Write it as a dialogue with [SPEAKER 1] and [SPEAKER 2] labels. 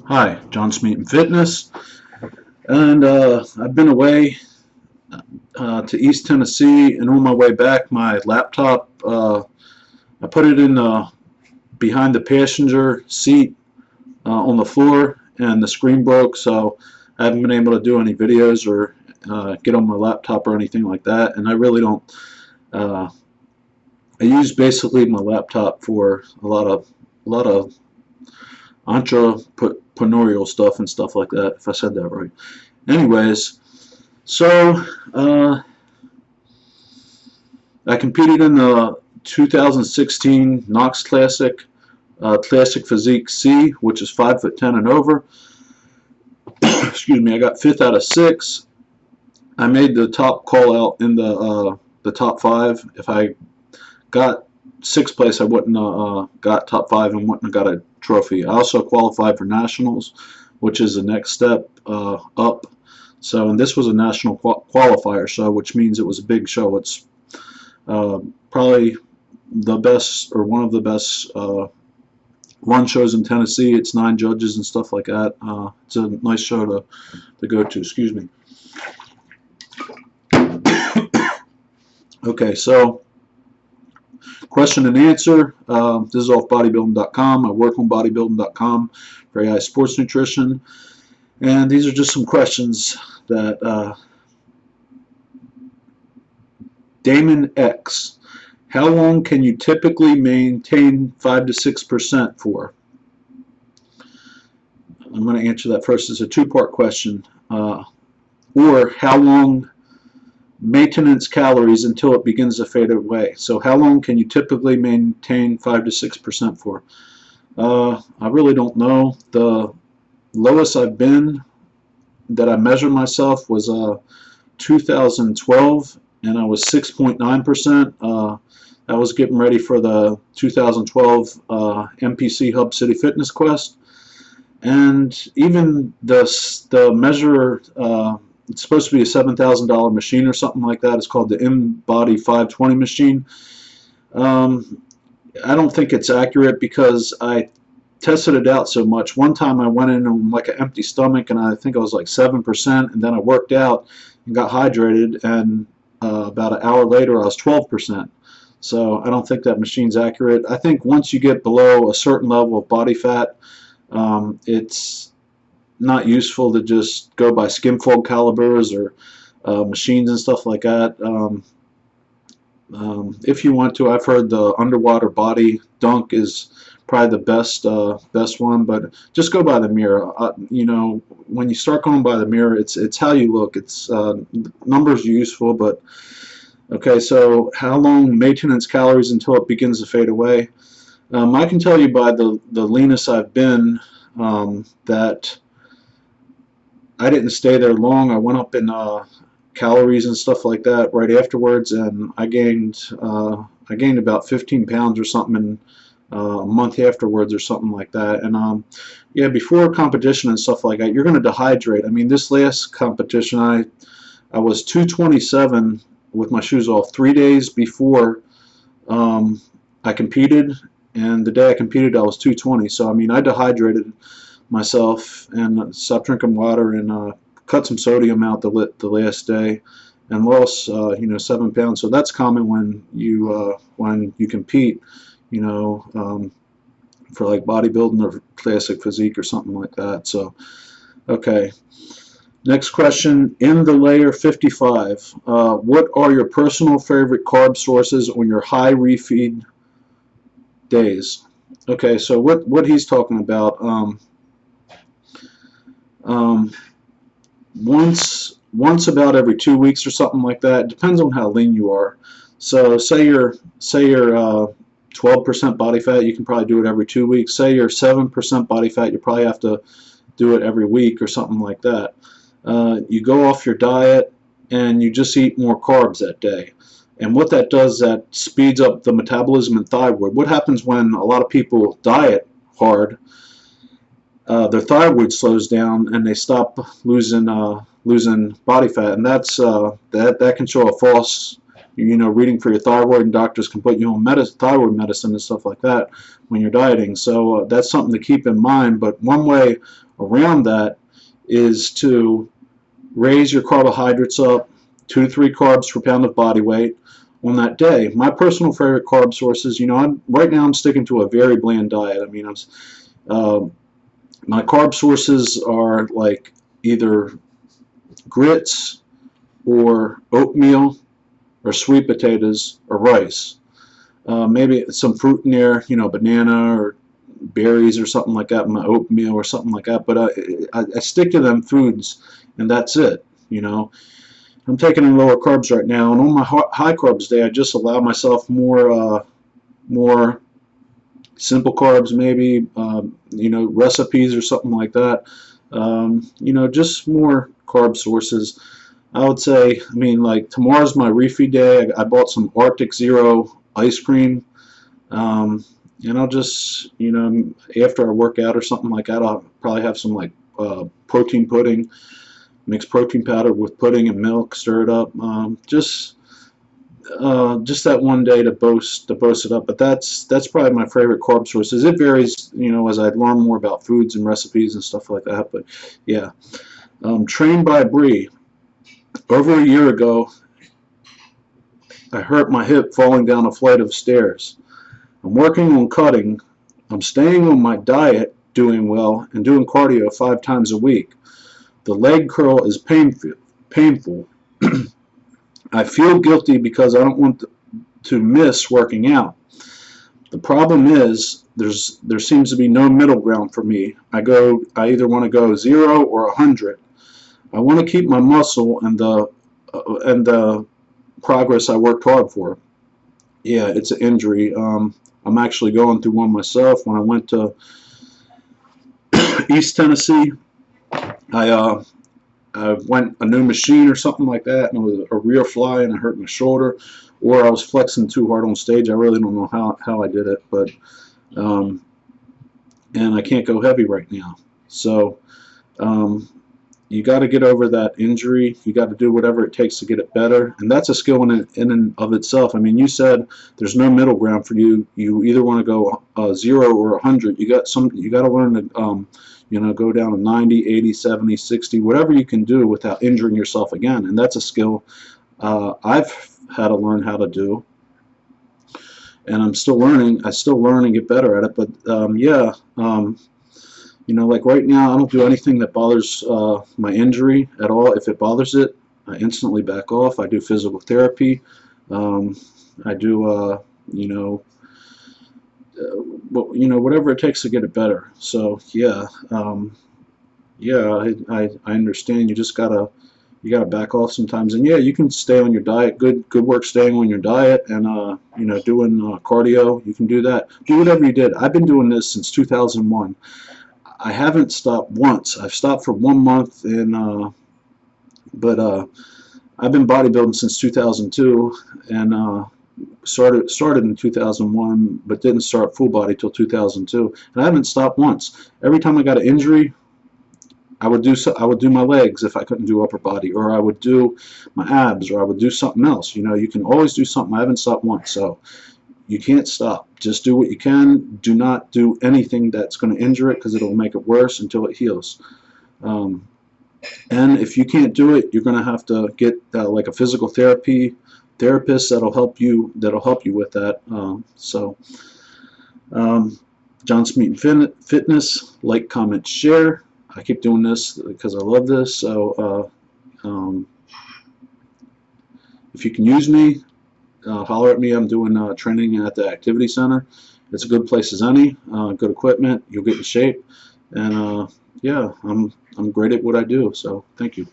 [SPEAKER 1] Hi, John Smeaton Fitness, and I've been away to East Tennessee, and on my way back, my laptop, I put it in behind the passenger seat on the floor, and the screen broke, so I haven't been able to do any videos or get on my laptop or anything like that, and I really don't. Uh, I use basically my laptop for a lot of entrepreneurial stuff and stuff like that, if I said that right. Anyways, so I competed in the 2016 Knox Classic, Classic Physique C, which is 5'10" and over. Excuse me, I got 5th out of 6. I made the top call out in the top 5. If I got 6th place, I wouldn't got top 5 and wouldn't have got a trophy. I also qualified for nationals, which is the next step up. So, and this was a national qualifier show, which means it was a big show. It's probably the best or one of the best run shows in Tennessee. It's 9 judges and stuff like that. It's a nice show to go to. Excuse me. Okay, so question and answer. This is off bodybuilding.com. I work on bodybuilding.com for AI Sports Nutrition. And these are just some questions that Damon X. How long can you typically maintain 5 to 6% for? I'm going to answer that first. It's a two-part question. Or how long maintenance calories until it begins to fade away. So how long can you typically maintain 5 to 6% for? I really don't know. The lowest I've been that I measured myself was 2012, and I was 6.9%. I was getting ready for the 2012 MPC Hub City Fitness Quest, and even the measure, it's supposed to be a $7,000 machine or something like that. It's called the InBody 520 machine. I don't think it's accurate because I tested it out so much. One time I went in on like an empty stomach, and I think I was like 7%, and then I worked out and got hydrated, and about an hour later I was 12%. So I don't think that machine's accurate. I think once you get below a certain level of body fat, it's not useful to just go by skim fold calibers or machines and stuff like that. If you want to, I've heard the underwater body dunk is probably the best one, but just go by the mirror. You know, when you start going by the mirror, it's how you look. It's numbers are useful, but okay. So how long maintenance calories until it begins to fade away? I can tell you by the leanest I've been that I didn't stay there long. I went up in calories and stuff like that right afterwards, and I gained about 15 pounds or something in a month afterwards or something like that. And yeah, before competition and stuff like that, you're going to dehydrate. I mean, this last competition, I was 227 with my shoes off 3 days before I competed, and the day I competed I was 220. So I mean, I dehydrated myself and stopped drinking water and cut some sodium out the last day, and lost 7 pounds. So that's common when you compete, for like bodybuilding or classic physique or something like that. So okay, next question. In the layer 55, what are your personal favorite carb sources on your high refeed days? Okay, so what he's talking about, once about every 2 weeks or something like that. It depends on how lean you are. So say you're 12% body fat, you can probably do it every 2 weeks. Say you're 7% body fat, you probably have to do it every week or something like that. You go off your diet and you just eat more carbs that day. And what that does, that speeds up the metabolism in thyroid. What happens when a lot of people diet hard? Their thyroid slows down and they stop losing body fat, and that can show a false reading for your thyroid, and doctors can put you on thyroid medicine and stuff like that when you're dieting. So that's something to keep in mind. But one way around that is to raise your carbohydrates up 2 to 3 carbs per pound of body weight on that day. My personal favorite carb sources, right now I'm sticking to a very bland diet. I mean, my carb sources are like either grits or oatmeal or sweet potatoes or rice. Maybe some fruit in there, banana or berries or something like that, my oatmeal or something like that. But I stick to them foods, and that's it. I'm taking in lower carbs right now, and on my high carbs day, I just allow myself more simple carbs, maybe recipes or something like that. Just more carb sources. I would say, like tomorrow's my refeed day. I bought some Arctic Zero ice cream, and I'll just, after I work out or something like that, I'll probably have some like protein pudding, mix protein powder with pudding and milk, stir it up. Just that one day to boast it up. But that's probably my favorite carb sources. It varies, as I learn more about foods and recipes and stuff like that. But yeah, Trained by Bree. Over a year ago, I hurt my hip falling down a flight of stairs. I'm working on cutting. I'm staying on my diet, doing well, and doing cardio 5 times a week. The leg curl is painful. I feel guilty because I don't want to miss working out. The problem is there seems to be no middle ground for me. I either want to go 0 or 100. I want to keep my muscle and the progress I worked hard for. Yeah, it's an injury. I'm actually going through one myself. When I went to East Tennessee, I went a new machine or something like that, and it was a rear fly, and I hurt my shoulder, or I was flexing too hard on stage. I really don't know how I did it, but and I can't go heavy right now. So you got to get over that injury. You got to do whatever it takes to get it better, and that's a skill in and of itself. I mean, you said there's no middle ground for you. You either want to go 0 or 100. You got to learn to go down to 90, 80, 70, 60, whatever you can do without injuring yourself again. And that's a skill I've had to learn how to do, and I'm still learning. I still learn and get better at it. But like right now, I don't do anything that bothers my injury at all. If it bothers it, I instantly back off. I do physical therapy. I do, whatever it takes to get it better. So yeah, I understand. You just gotta back off sometimes. And yeah, you can stay on your diet. Good work staying on your diet and doing cardio. You can do that. Do whatever you did. I've been doing this since 2001. I haven't stopped once. I've stopped for 1 month, but I've been bodybuilding since 2002, and started in 2001, but didn't start full body till 2002. And I haven't stopped once. Every time I got an injury, I would do my legs if I couldn't do upper body, or I would do my abs, or I would do something else. You can always do something. I haven't stopped once, so you can't stop. Just do what you can. Do not do anything that's going to injure it, because it'll make it worse until it heals. And if you can't do it, you're going to have to get like a physical therapist that'll help you with that. John Smeaton Fitness. Like, comment, share. I keep doing this because I love this. So if you can use me, holler at me. I'm doing training at the activity center. It's a good place as any. Good equipment. You'll get in shape. And yeah, I'm great at what I do. So thank you.